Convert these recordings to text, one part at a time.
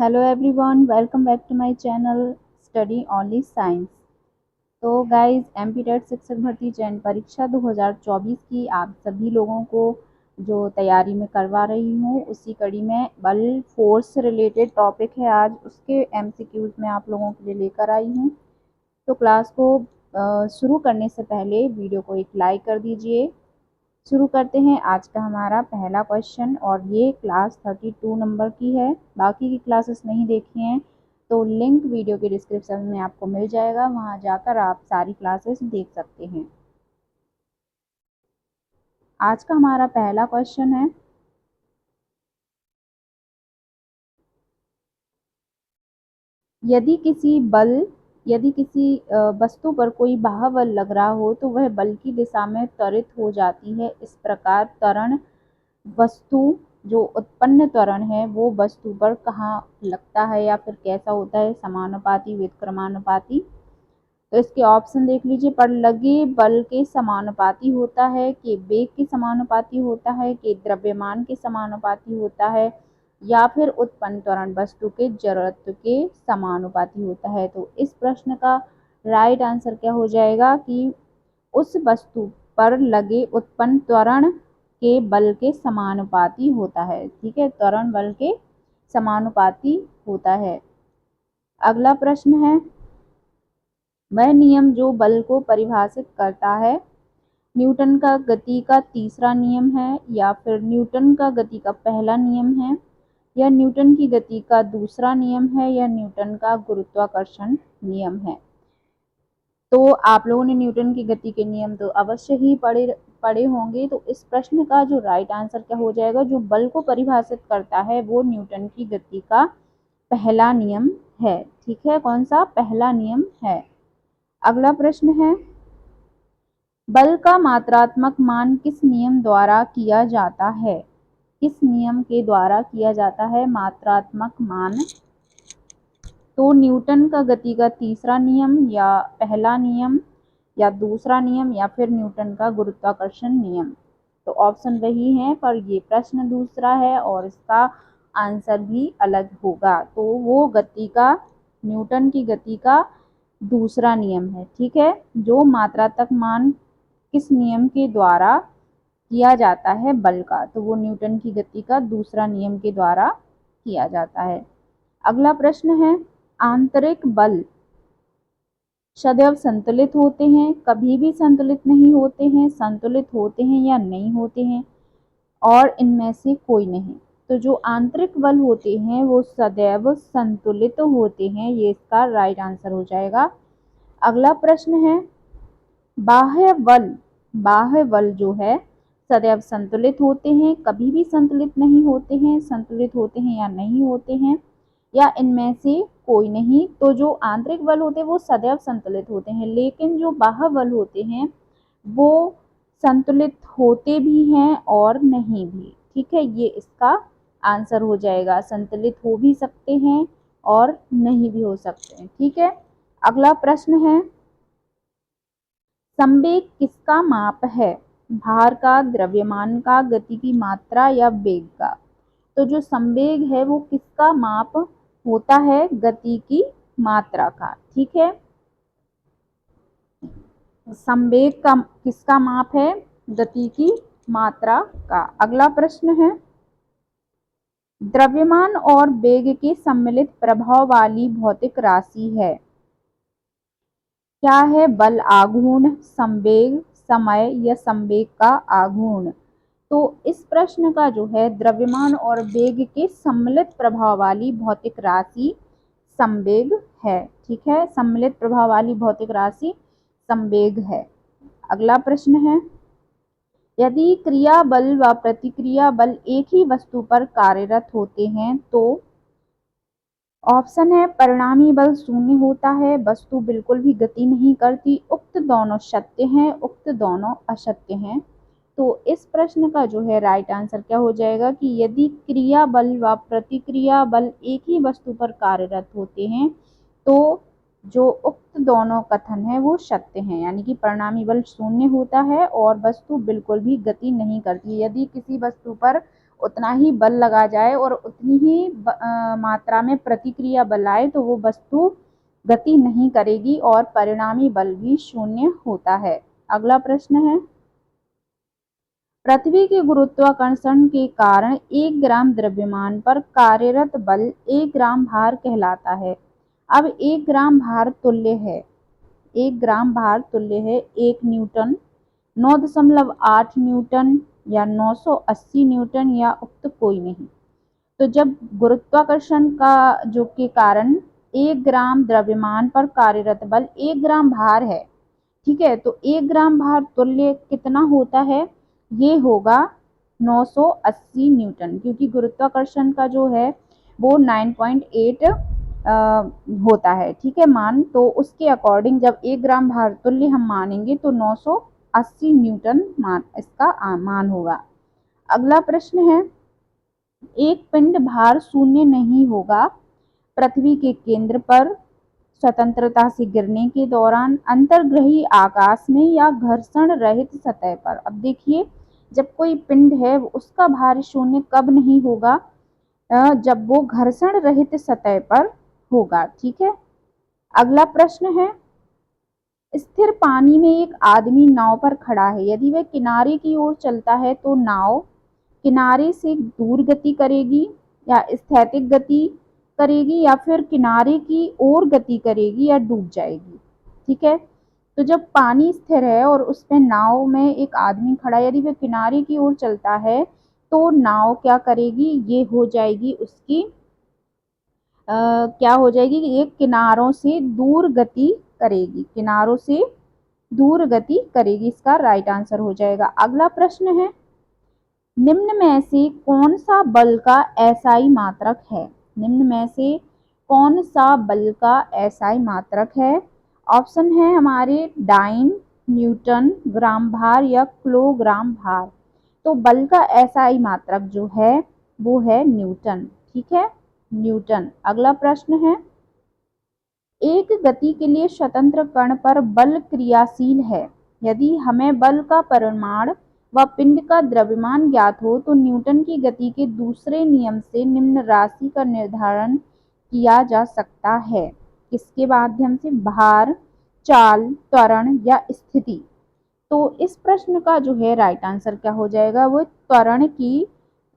Hello everyone, welcome back to my channel study only science. तो guys, MPTET शिक्षक भर्ती चयन परीक्षा 2024 की आप सभी लोगों को जो तैयारी में करवा रही हूँ, उसी कड़ी में बल फोर्स से रिलेटेड टॉपिक है आज, उसके एमसीक्यूज में आप लोगों के लिए लेकर आई हूँ। तो क्लास को शुरू करने से पहले वीडियो को एक लाइक कर दीजिए। शुरू करते हैं आज का हमारा पहला क्वेश्चन, और ये क्लास 32 नंबर की है। बाकी की क्लासेस नहीं देखी हैं तो लिंक वीडियो के डिस्क्रिप्शन में आपको मिल जाएगा, वहां जाकर आप सारी क्लासेस देख सकते हैं। आज का हमारा पहला क्वेश्चन है, यदि किसी वस्तु पर कोई बाह्य लग रहा हो तो वह बल की दिशा में त्वरित हो जाती है। इस प्रकार त्वरण वस्तु जो उत्पन्न त्वरण है वो वस्तु पर कहाँ लगता है या फिर कैसा होता है, समानुपाती, व्युत्क्रमानुपाती। तो इसके ऑप्शन देख लीजिए। पर लगे बल के समानुपाती होता है, कि वेग के समानुपाती होता है, कि द्रव्यमान के समानुपाती होता है, या फिर उत्पन्न त्वरण वस्तु के जड़त्व के समानुपाती होता है। तो इस प्रश्न का राइट आंसर क्या हो जाएगा कि उस वस्तु पर लगे उत्पन्न त्वरण के बल के समानुपाती होता है। ठीक है, त्वरण बल के समानुपाती होता है। अगला प्रश्न है, वह नियम जो बल को परिभाषित करता है न्यूटन का गति का तीसरा नियम है, या फिर न्यूटन का गति का पहला नियम है, या न्यूटन की गति का दूसरा नियम है, या न्यूटन का गुरुत्वाकर्षण नियम है। तो आप लोगों ने न्यूटन की गति के नियम तो अवश्य ही पढ़े होंगे। तो इस प्रश्न का जो राइट आंसर क्या हो जाएगा, जो बल को परिभाषित करता है वो न्यूटन की गति का पहला नियम है। ठीक है, कौन सा पहला नियम है। अगला प्रश्न है, बल का मात्रात्मक मान किस नियम द्वारा किया जाता है। किस नियम के द्वारा किया जाता है मात्रात्मक मान। तो न्यूटन का गति का तीसरा नियम, या पहला नियम, या दूसरा नियम, या फिर न्यूटन का गुरुत्वाकर्षण नियम। तो ऑप्शन वही है, पर ये प्रश्न दूसरा है और इसका आंसर भी अलग होगा। तो वो गति का, न्यूटन की गति का दूसरा नियम है। ठीक है, जो मात्रात्मक मान किस नियम के द्वारा किया जाता है बल का, तो वो न्यूटन की गति का दूसरा नियम के द्वारा किया जाता है। अगला प्रश्न है, आंतरिक बल सदैव संतुलित होते हैं, कभी भी संतुलित नहीं होते हैं, संतुलित होते हैं या नहीं होते हैं, और इनमें से कोई नहीं। तो जो आंतरिक बल होते हैं वो सदैव संतुलित होते हैं, ये इसका राइट आंसर हो जाएगा। अगला प्रश्न है, बाह्य बल जो है सदैव संतुलित होते हैं, कभी भी संतुलित नहीं होते हैं, संतुलित होते हैं या नहीं होते हैं, या इनमें से कोई नहीं। तो जो आंतरिक बल होते हैं वो सदैव संतुलित होते हैं, लेकिन जो बाह्य बल होते हैं वो संतुलित होते भी हैं और नहीं भी। ठीक है, ये इसका आंसर हो जाएगा। संतुलित हो भी सकते हैं और नहीं भी हो सकते हैं। ठीक है, अगला प्रश्न है, संवेग किसका माप है। भार का, द्रव्यमान का, गति की मात्रा, या वेग का। तो जो संवेग है वो किसका माप होता है, गति की मात्रा का। ठीक है, संवेग का किसका माप है, गति की मात्रा का। अगला प्रश्न है, द्रव्यमान और वेग के सम्मिलित प्रभाव वाली भौतिक राशि है। क्या है, बल आघूर्ण, संवेग, समय, या संवेग का आघूर्ण। तो इस प्रश्न का जो है द्रव्यमान और वेग के सम्मिलित प्रभाव वाली भौतिक राशि संवेग है। ठीक है, सम्मिलित प्रभाव वाली भौतिक राशि संवेग है। अगला प्रश्न है, यदि क्रिया बल व प्रतिक्रिया बल एक ही वस्तु पर कार्यरत होते हैं तो ऑप्शन है, परिणामी बल शून्य होता है, वस्तु बिल्कुल भी गति नहीं करती, उक्त दोनों सत्य हैं, उक्त दोनों असत्य हैं। तो इस प्रश्न का जो है राइट आंसर क्या हो जाएगा कि यदि क्रिया बल व प्रतिक्रिया बल एक ही वस्तु पर कार्यरत होते हैं तो जो उक्त दोनों कथन है वो सत्य हैं, यानी कि परिणामी बल शून्य होता है और वस्तु बिल्कुल भी गति नहीं करती। यदि किसी वस्तु पर उतना ही बल लगा जाए और उतनी ही मात्रा में प्रतिक्रिया बल आए तो वो वस्तु गति नहीं करेगी और परिणामी बल भी शून्य होता है। अगला प्रश्न है, पृथ्वी के गुरुत्वाकर्षण के कारण 1 ग्राम द्रव्यमान पर कार्यरत बल 1 ग्राम भार कहलाता है। अब 1 ग्राम भार तुल्य है 1 न्यूटन, 9.8 न्यूटन या 980 न्यूटन या उक्त कोई नहीं। तो जब गुरुत्वाकर्षण का जो के कारण 1 ग्राम द्रव्यमान पर कार्यरत बल 1 ग्राम भार है, ठीक है, तो 1 ग्राम भार तुल्य कितना होता है, ये होगा 980 न्यूटन, क्योंकि गुरुत्वाकर्षण का जो है वो 9.8 होता है, ठीक है मान। तो उसके अकॉर्डिंग जब 1 ग्राम भार तुल्य हम मानेंगे तो 980 न्यूटन मान इसका मान होगा। अगला प्रश्न है, एक पिंड भार शून्य नहीं होगा पृथ्वी के केंद्र पर स्वतंत्रता से गिरने के दौरान, अंतर्ग्रही आकाश में या घर्षण रहित सतह पर। अब देखिए, जब कोई पिंड है उसका भार शून्य कब नहीं होगा, जब वो घर्षण रहित सतह पर होगा, ठीक है। अगला प्रश्न है, स्थिर पानी में एक आदमी नाव पर खड़ा है, यदि वह किनारे की ओर चलता है तो नाव किनारे से दूर गति करेगी या स्थैतिक गति करेगी या फिर किनारे की ओर गति करेगी या डूब जाएगी, ठीक है। तो जब पानी स्थिर है और उस पे नाव में एक आदमी खड़ा है, यदि वह किनारे की ओर चलता है तो नाव क्या करेगी, ये हो जाएगी उसकी क्या हो जाएगी कि एक किनारों से दूर गति करेगी, किनारों से दूर गति करेगी, इसका राइट आंसर हो जाएगा। अगला प्रश्न है, निम्न में से कौन सा बल का एसआई मात्रक है, निम्न में से कौन सा बल का एसआई मात्रक है। ऑप्शन है हमारे डाइन, न्यूटन, ग्राम भार या किलोग्राम भार। तो बल का एसआई मात्रक जो है वो है न्यूटन, ठीक है, न्यूटन। अगला प्रश्न है, एक गति के लिए स्वतंत्र कण पर बल क्रियाशील है, यदि हमें बल का परिमाण व पिंड का द्रव्यमान ज्ञात हो तो न्यूटन की गति के दूसरे नियम से निम्न राशि का निर्धारण किया जा सकता है, किसके माध्यम से, भार, चाल, त्वरण या स्थिति। तो इस प्रश्न का जो है राइट आंसर क्या हो जाएगा, वो त्वरण की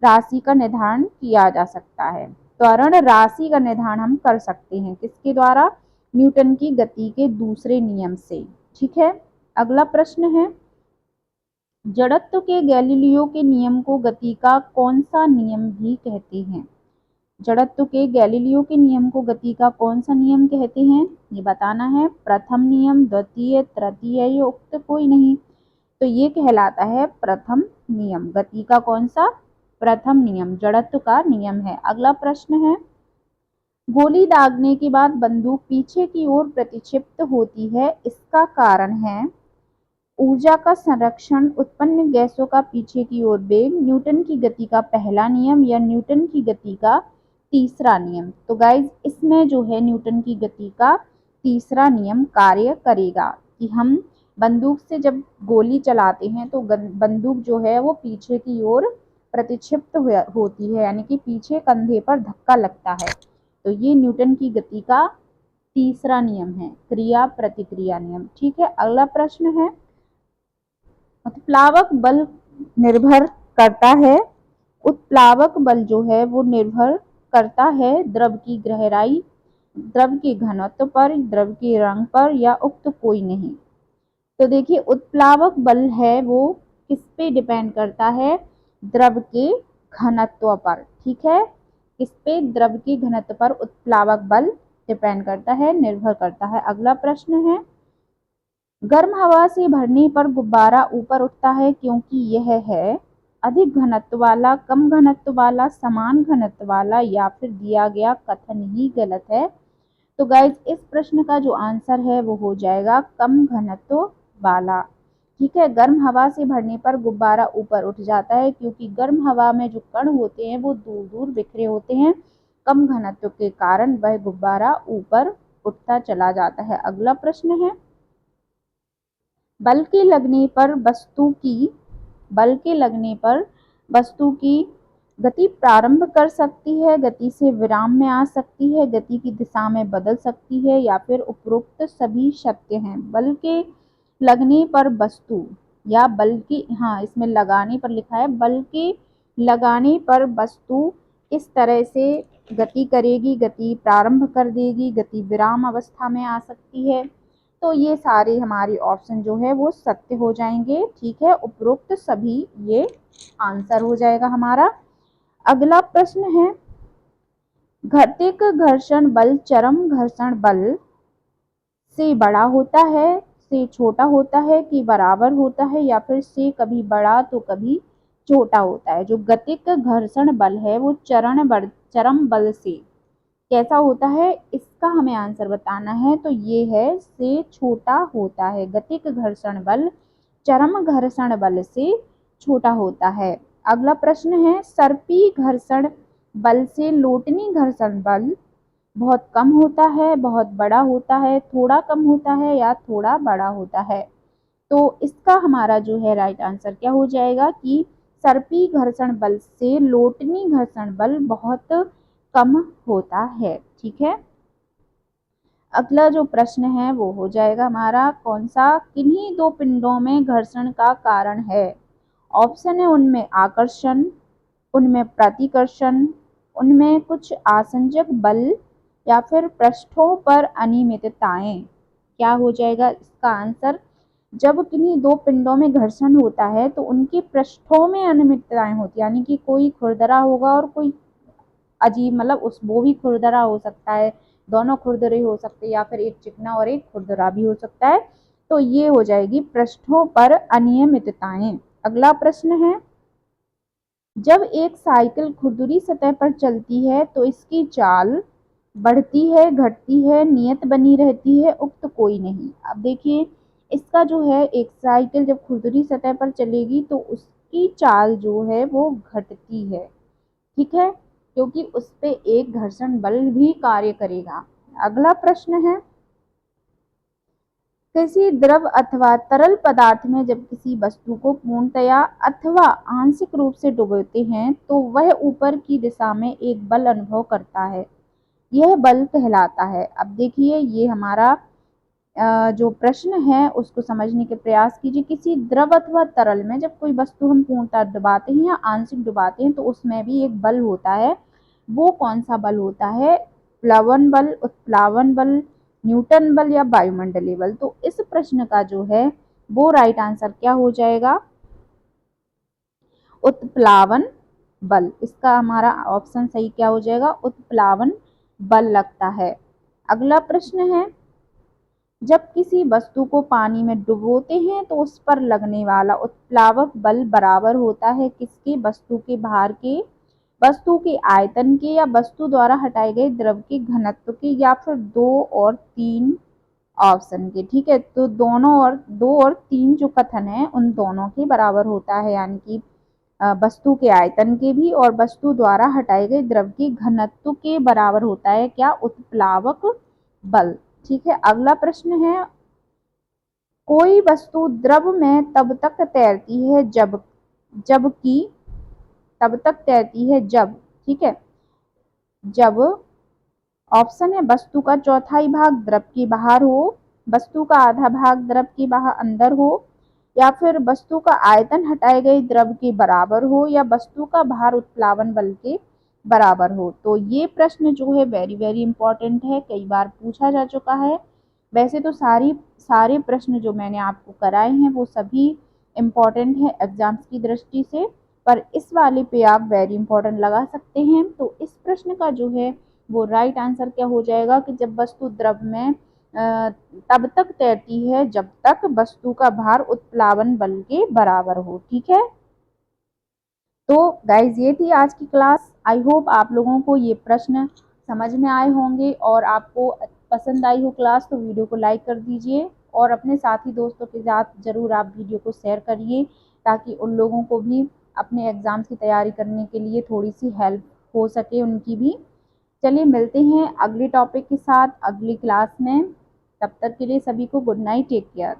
राशि का निर्धारण किया जा सकता है। त्वरण राशि का निर्धारण हम कर सकते हैं किसके द्वारा, न्यूटन की गति के दूसरे नियम से, ठीक है। अगला प्रश्न है, जड़त्व के गैलीलियो के नियम को गति का कौन सा नियम भी कहते हैं, जड़त्व के गैलीलियो के नियम को गति का कौन सा नियम कहते हैं, ये बताना है। प्रथम नियम, द्वितीय, तृतीय या उक्त कोई नहीं। तो ये कहलाता है प्रथम नियम, गति का कौन सा, प्रथम नियम, जड़त्व का नियम है। अगला प्रश्न है, गोली दागने के बाद बंदूक पीछे की ओर प्रतिक्षिप्त होती है, इसका कारण है ऊर्जा का संरक्षण, उत्पन्न गैसों का पीछे की ओर वेग, न्यूटन की गति का पहला नियम या न्यूटन की गति का तीसरा नियम। तो गाइज इसमें जो है न्यूटन की गति का तीसरा नियम कार्य करेगा कि हम बंदूक से जब गोली चलाते हैं तो बंदूक जो है वो पीछे की ओर प्रतिक्षिप्त होती है, यानी कि पीछे कंधे पर धक्का लगता है। तो ये न्यूटन की गति का तीसरा नियम है, क्रिया प्रतिक्रिया नियम, ठीक है। अगला प्रश्न है, उत्प्लावक बल निर्भर करता है, उत्प्लावक बल जो है वो निर्भर करता है द्रव की गहराई, द्रव के घनत्व पर, द्रव के रंग पर या उक्त कोई नहीं। तो देखिए उत्प्लावक बल है वो किस पे डिपेंड करता है, द्रव के घनत्व पर, ठीक है, किस पे, द्रव के घनत्व पर उत्प्लावक बल डिपेंड करता है, निर्भर करता है। अगला प्रश्न है, गर्म हवा से भरने पर गुब्बारा ऊपर उठता है क्योंकि यह है अधिक घनत्व वाला, कम घनत्व वाला, समान घनत्व वाला या फिर दिया गया कथन ही गलत है। तो गाइज इस प्रश्न का जो आंसर है वो हो जाएगा कम घनत्व वाला, ठीक है। गर्म हवा से भरने पर गुब्बारा ऊपर उठ जाता है क्योंकि गर्म हवा में जो कण होते हैं वो दूर दूर बिखरे होते हैं, कम घनत्व के कारण वह गुब्बारा ऊपर उठता चला जाता है। अगला प्रश्न है, बल के लगने पर वस्तु की गति प्रारंभ कर सकती है, गति से विराम में आ सकती है, गति की दिशा में बदल सकती है, या फिर उपरोक्त सभी सत्य हैं। बल के लगने पर वस्तु या बल की, हाँ इसमें लगाने पर लिखा है, बल के लगाने पर वस्तु किस तरह से गति करेगी, गति प्रारंभ कर देगी, गति विराम अवस्था में आ सकती है। तो ये सारे हमारे ऑप्शन जो है वो सत्य हो जाएंगे। ठीक है, उपरोक्त सभी ये आंसर हो जाएगा हमारा। अगला प्रश्न है, घटिक घर्षण बल चरम घर्षण बल से बड़ा होता है, से छोटा होता है कि बराबर होता है, या फिर से कभी बड़ा तो कभी छोटा होता है। जो गतिक घर्षण बल है वो चरम बल से कैसा होता है, इसका हमें आंसर बताना है। तो ये है से छोटा होता है। गतिक घर्षण बल चरम घर्षण बल से छोटा होता है। अगला प्रश्न है, सर्पी घर्षण बल से लोटनी घर्षण बल बहुत कम होता है, बहुत बड़ा होता है, थोड़ा कम होता है, या थोड़ा बड़ा होता है। तो इसका हमारा जो है राइट आंसर क्या हो जाएगा कि सर्पी घर्षण बल से लोटनी घर्षण बल बहुत कम होता है। ठीक है, अगला जो प्रश्न है वो हो जाएगा हमारा, कौन सा किन्हीं दो पिंडों में घर्षण का कारण है। ऑप्शन है उनमें आकर्षण, उनमें प्रतिकर्षण, उनमें कुछ आसंजक बल, या फिर पृष्ठों पर अनियमितताएं। क्या हो जाएगा इसका आंसर, जब किन्हीं दो पिंडों में घर्षण होता है तो उनके पृष्ठों में अनियमितताएं होती है, यानी कि कोई खुरदरा होगा और कोई अजीब, मतलब उस वो भी खुरदरा हो सकता है, दोनों खुरदरे हो सकते हैं, या फिर एक चिकना और एक खुरदरा भी हो सकता है। तो ये हो जाएगी पृष्ठों पर अनियमितताएं। अगला प्रश्न है, जब एक साइकिल खुरदुरी सतह पर चलती है तो इसकी चाल बढ़ती है, घटती है, नियत बनी रहती है, उक्त कोई नहीं। अब देखिए, इसका जो है, एक साइकिल जब खुरदुरी सतह पर चलेगी तो उसकी चाल जो है वो घटती है। ठीक है, क्योंकि उस पे एक घर्षण बल भी कार्य करेगा। अगला प्रश्न है, किसी द्रव अथवा तरल पदार्थ में जब किसी वस्तु को पूर्णतया अथवा आंशिक रूप से डुबोते हैं तो वह ऊपर की दिशा में एक बल अनुभव करता है, यह बल कहलाता है। अब देखिए, ये हमारा जो प्रश्न है उसको समझने के प्रयास कीजिए। किसी द्रव अथवा तरल में जब कोई वस्तु हम पूर्णतः डुबाते हैं या आंशिक डुबाते हैं तो उसमें भी एक बल होता है। वो कौन सा बल होता है, प्लवन बल, उत्प्लावन बल, न्यूटन बल, या वायुमंडलीय बल। तो इस प्रश्न का जो है वो राइट आंसर क्या हो जाएगा, उत्प्लावन बल। इसका हमारा ऑप्शन सही क्या हो जाएगा, उत्प्लावन बल लगता है। अगला प्रश्न है, जब किसी वस्तु को पानी में डुबोते हैं तो उस पर लगने वाला उत्प्लावक बल बराबर होता है किसके, वस्तु के भार के, वस्तु के आयतन के, या वस्तु द्वारा हटाए गए द्रव के घनत्व के, या फिर 2 और 3 ऑप्शन के। ठीक है, तो दोनों और 2 और 3 जो कथन है उन दोनों के बराबर होता है, यानी कि वस्तु के आयतन के भी और वस्तु द्वारा हटाए गए द्रव के घनत्व के बराबर होता है क्या, उत्प्लावक बल। ठीक है, अगला प्रश्न है, कोई वस्तु द्रव में तब तक तैरती है जबकि तब तक तैरती है जब, ठीक है, जब ऑप्शन है वस्तु का चौथाई भाग द्रव के बाहर हो, वस्तु का आधा भाग द्रव के बाहर अंदर हो, या फिर वस्तु का आयतन हटाए गए द्रव के बराबर हो, या वस्तु का भार उत्प्लावन बल के बराबर हो। तो ये प्रश्न जो है वेरी वेरी इंपॉर्टेंट है, कई बार पूछा जा चुका है। वैसे तो सारे प्रश्न जो मैंने आपको कराए हैं वो सभी इम्पॉर्टेंट है एग्जाम्स की दृष्टि से, पर इस वाले पे आप वेरी इंपॉर्टेंट लगा सकते हैं। तो इस प्रश्न का जो है वो राइट आंसर क्या हो जाएगा कि जब वस्तु द्रव में तब तक तैरती है जब तक वस्तु का भार उत्प्लावन बल के बराबर हो। ठीक है, तो गाइज ये थी आज की क्लास। आई होप आप लोगों को ये प्रश्न समझ में आए होंगे और आपको पसंद आई हो क्लास, तो वीडियो को लाइक कर दीजिए और अपने साथी दोस्तों के साथ ज़रूर आप वीडियो को शेयर करिए, ताकि उन लोगों को भी अपने एग्ज़ाम्स की तैयारी करने के लिए थोड़ी सी हेल्प हो सके उनकी भी। चलिए मिलते हैं अगले टॉपिक के साथ अगली क्लास में, तब तक के लिए सभी को गुड नाइट, टेक केयर।